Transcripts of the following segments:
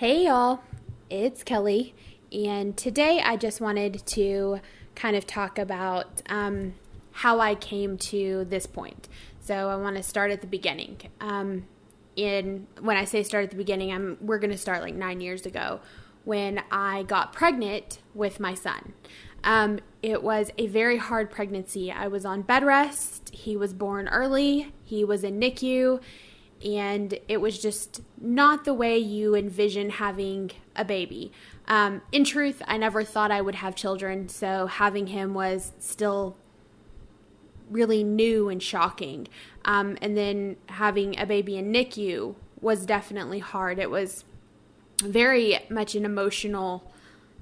Hey y'all, it's Kelly, and today I just wanted to kind of talk about how I came to this point. So I want to start at the beginning. When I say start at the beginning, we're going to start like 9 years ago when I got pregnant with my son. It was a very hard pregnancy. I was on bed rest. He was born early. He was in NICU. And it was just not the way you envision having a baby. In truth, I never thought I would have children, so having him was still really new and shocking. And then having a baby in NICU was definitely hard. It was very much an emotional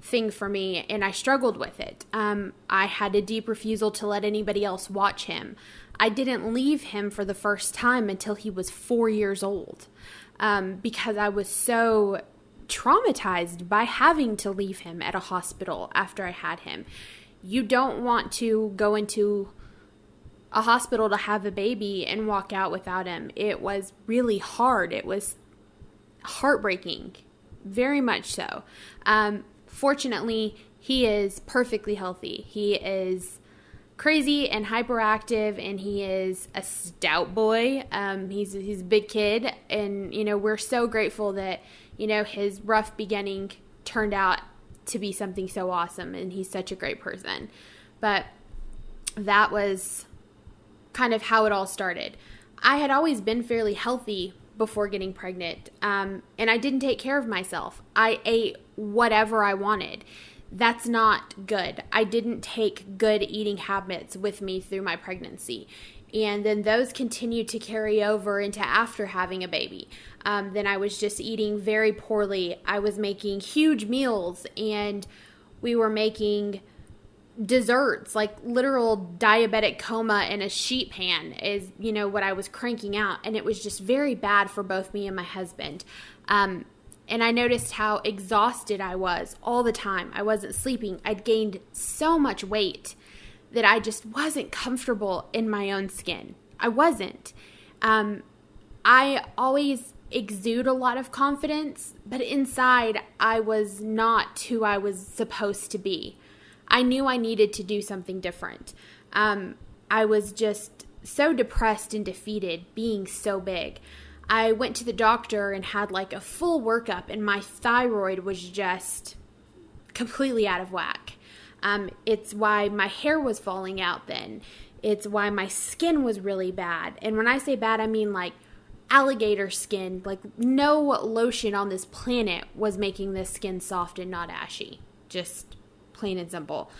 thing for me, and I struggled with it. I had a deep refusal to let anybody else watch him. I didn't leave him for the first time until he was 4 years old, because I was so traumatized by having to leave him at a hospital after I had him. You don't want to go into a hospital to have a baby and walk out without him. It was really hard. It was heartbreaking, very much so. Fortunately, he is perfectly healthy. He is crazy and hyperactive, and he is a stout boy. He's a big kid, and we're so grateful that his rough beginning turned out to be something so awesome, and he's such a great person. But that was kind of how it all started. I had always been fairly healthy before getting pregnant, and I didn't take care of myself. I ate whatever I wanted. That's not good. I didn't take good eating habits with me through my pregnancy. And then those continued to carry over into after having a baby. Then I was just eating very poorly. I was making huge meals, and we were making desserts, like literal diabetic coma in a sheet pan is, what I was cranking out. And it was just very bad for both me and my husband. And I noticed how exhausted I was all the time. I wasn't sleeping. I'd gained so much weight that I just wasn't comfortable in my own skin. I wasn't. I always exude a lot of confidence, but inside I was not who I was supposed to be. I knew I needed to do something different. I was just so depressed and defeated being so big. I went to the doctor and had like a full workup, and my thyroid was just completely out of whack. It's why my hair was falling out then. It's why my skin was really bad. And when I say bad, I mean like alligator skin. Like no lotion on this planet was making this skin soft and not ashy. Just plain and simple.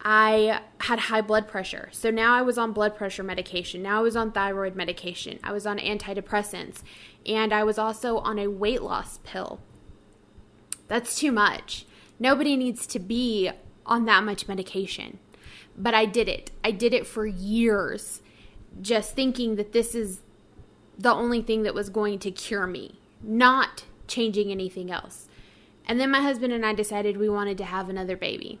I had high blood pressure. So now I was on blood pressure medication. Now I was on thyroid medication. I was on antidepressants. And I was also on a weight loss pill. That's too much. Nobody needs to be on that much medication. But I did it. I did it for years, just thinking that this is the only thing that was going to cure me, not changing anything else. And then my husband and I decided we wanted to have another baby.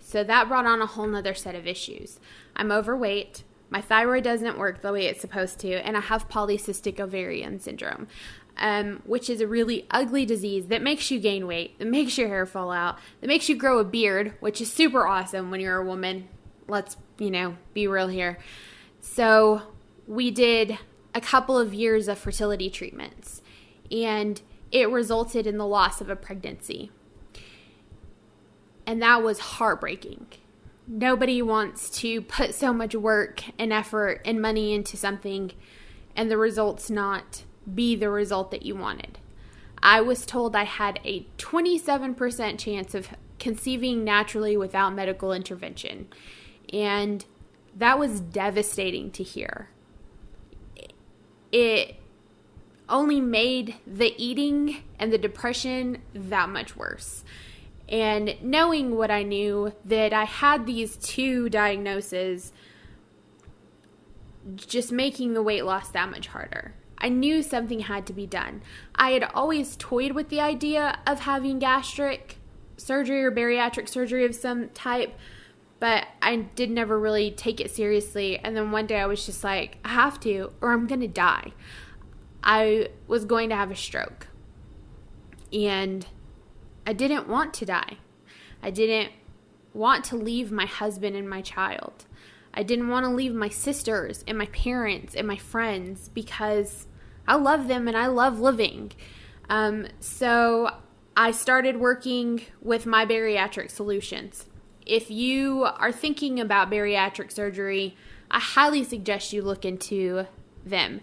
So that brought on a whole nother set of issues. I'm overweight, my thyroid doesn't work the way it's supposed to, and I have polycystic ovarian syndrome, which is a really ugly disease that makes you gain weight, that makes your hair fall out, that makes you grow a beard, which is super awesome when you're a woman. Let's, be real here. So we did a couple of years of fertility treatments, and it resulted in the loss of a pregnancy. And that was heartbreaking. Nobody wants to put so much work and effort and money into something and the results not be the result that you wanted. I was told I had a 27% chance of conceiving naturally without medical intervention. And that was devastating to hear. It only made the eating and the depression that much worse. And knowing what I knew, that I had these two diagnoses, just making the weight loss that much harder. I knew something had to be done. I had always toyed with the idea of having gastric surgery or bariatric surgery of some type, but I did never really take it seriously. And then one day I was just like, I have to, or I'm going to die. I was going to have a stroke. And I didn't want to die. I didn't want to leave my husband and my child. I didn't want to leave my sisters and my parents and my friends because I love them and I love living. So I started working with my bariatric solutions. If you are thinking about bariatric surgery, I highly suggest you look into them.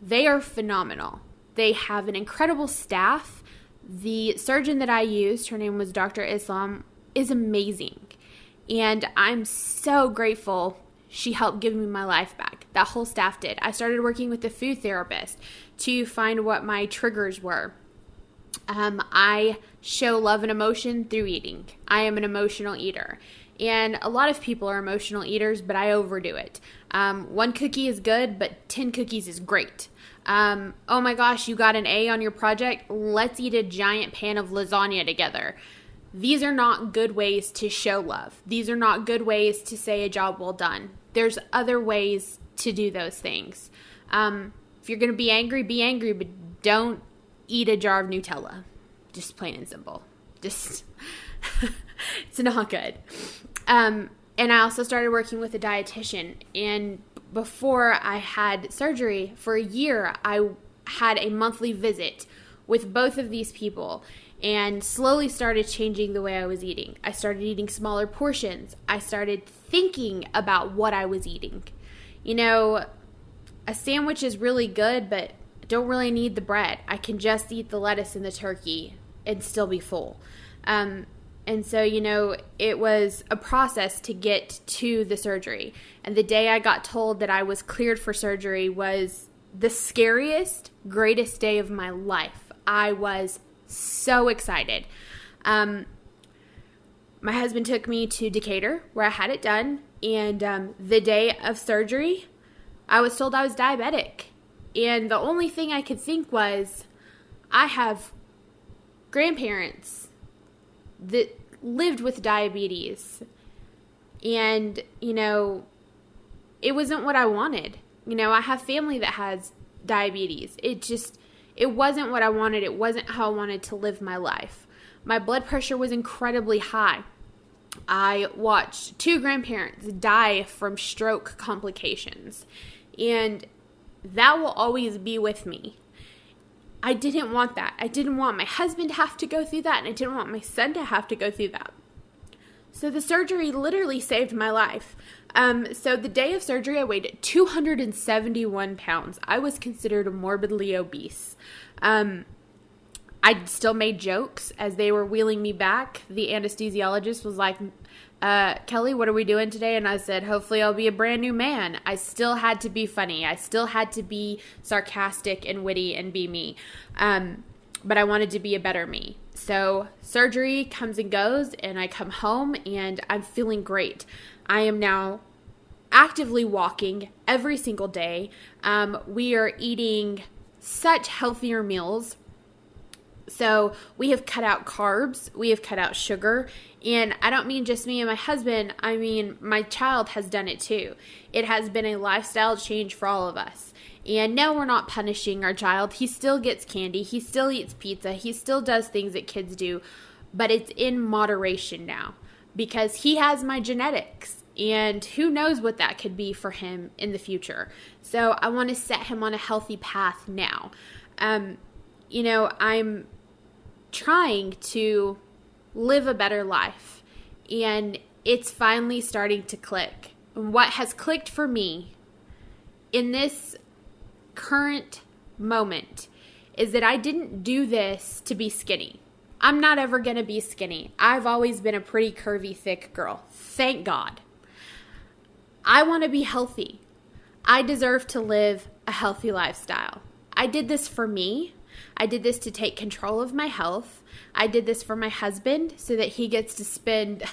They are phenomenal. They have an incredible staff. The surgeon that I used, her name was Dr. Islam, is amazing. And I'm so grateful she helped give me my life back. That whole staff did. I started working with a food therapist to find what my triggers were. I show love and emotion through eating. I am an emotional eater. And a lot of people are emotional eaters, but I overdo it. 1 cookie is good, but 10 cookies is great. Oh my gosh, you got an A on your project? Let's eat a giant pan of lasagna together. These are not good ways to show love. These are not good ways to say a job well done. There's other ways to do those things. If you're going to be angry, but don't eat a jar of Nutella. Just plain and simple. Just, it's not good. And I also started working with a dietitian. And before I had surgery, for a year, I had a monthly visit with both of these people and slowly started changing the way I was eating. I started eating smaller portions. I started thinking about what I was eating. You know, a sandwich is really good, but I don't really need the bread. I can just eat the lettuce and the turkey and still be full. And so, you know, it was a process to get to the surgery. And the day I got told that I was cleared for surgery was the scariest, greatest day of my life. I was so excited. My husband took me to Decatur where I had it done. And the day of surgery, I was told I was diabetic. And the only thing I could think was, I have grandparents that lived with diabetes. And, you know, it wasn't what I wanted. You know, I have family that has diabetes. It wasn't what I wanted. It wasn't how I wanted to live my life. My blood pressure was incredibly high. I watched 2 grandparents die from stroke complications. And that will always be with me. I didn't want that. I didn't want my husband to have to go through that, and I didn't want my son to have to go through that. So the surgery literally saved my life. So the day of surgery, I weighed 271 pounds. I was considered morbidly obese. I still made jokes as they were wheeling me back. The anesthesiologist was like, Kelly, what are we doing today? And I said, hopefully I'll be a brand new man. I still had to be funny. I still had to be sarcastic and witty and be me. But I wanted to be a better me. So surgery comes and goes, and I come home and I'm feeling great. I am now actively walking every single day. We are eating such healthier meals. So we have cut out carbs, we have cut out sugar, and I don't mean just me and my husband, I mean my child has done it too. It has been a lifestyle change for all of us. And no, we're not punishing our child. He still gets candy, he still eats pizza, he still does things that kids do, but it's in moderation now because he has my genetics. And who knows what that could be for him in the future. So I want to set him on a healthy path now. You know, I'm trying to live a better life, and it's finally starting to click. And what has clicked for me in this current moment is that I didn't do this to be skinny. I'm not ever going to be skinny. I've always been a pretty curvy, thick girl. Thank God. I want to be healthy. I deserve to live a healthy lifestyle. I did this for me. I did this to take control of my health. I did this for my husband so that he gets to spend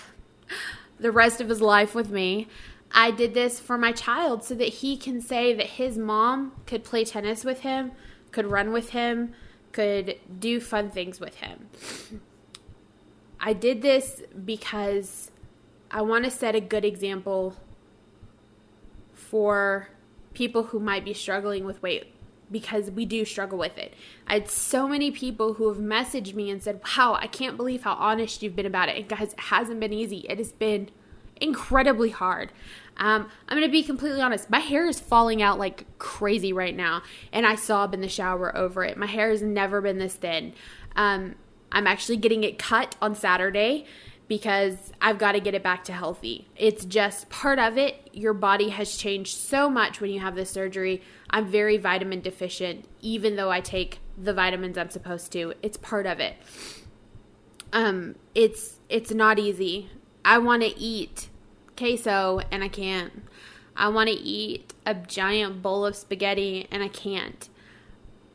the rest of his life with me. I did this for my child so that he can say that his mom could play tennis with him, could run with him, could do fun things with him. I did this because I want to set a good example for people who might be struggling with weight because we do struggle with it. I had so many people who have messaged me and said, wow, I can't believe how honest you've been about it. And guys, it hasn't been easy. It has been incredibly hard. I'm going to be completely honest. My hair is falling out like crazy right now, and I sob in the shower over it. My hair has never been this thin. I'm actually getting it cut on Saturday because I've got to get it back to healthy. It's just part of it. Your body has changed so much when you have this surgery. I'm very vitamin deficient, even though I take the vitamins I'm supposed to. It's part of it. It's not easy. I want to eat queso and I can't. I want to eat a giant bowl of spaghetti and I can't.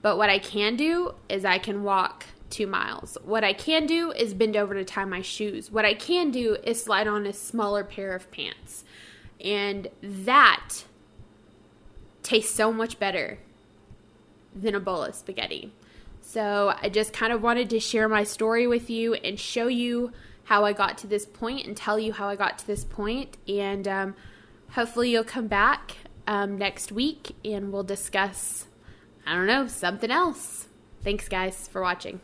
But what I can do is I can walk 2 miles. What I can do is bend over to tie my shoes. What I can do is slide on a smaller pair of pants. And that tastes so much better than a bowl of spaghetti. So I just kind of wanted to share my story with you and show you how I got to this point and tell you how I got to this point. And hopefully you'll come back next week and we'll discuss, I don't know, something else. Thanks, guys, for watching.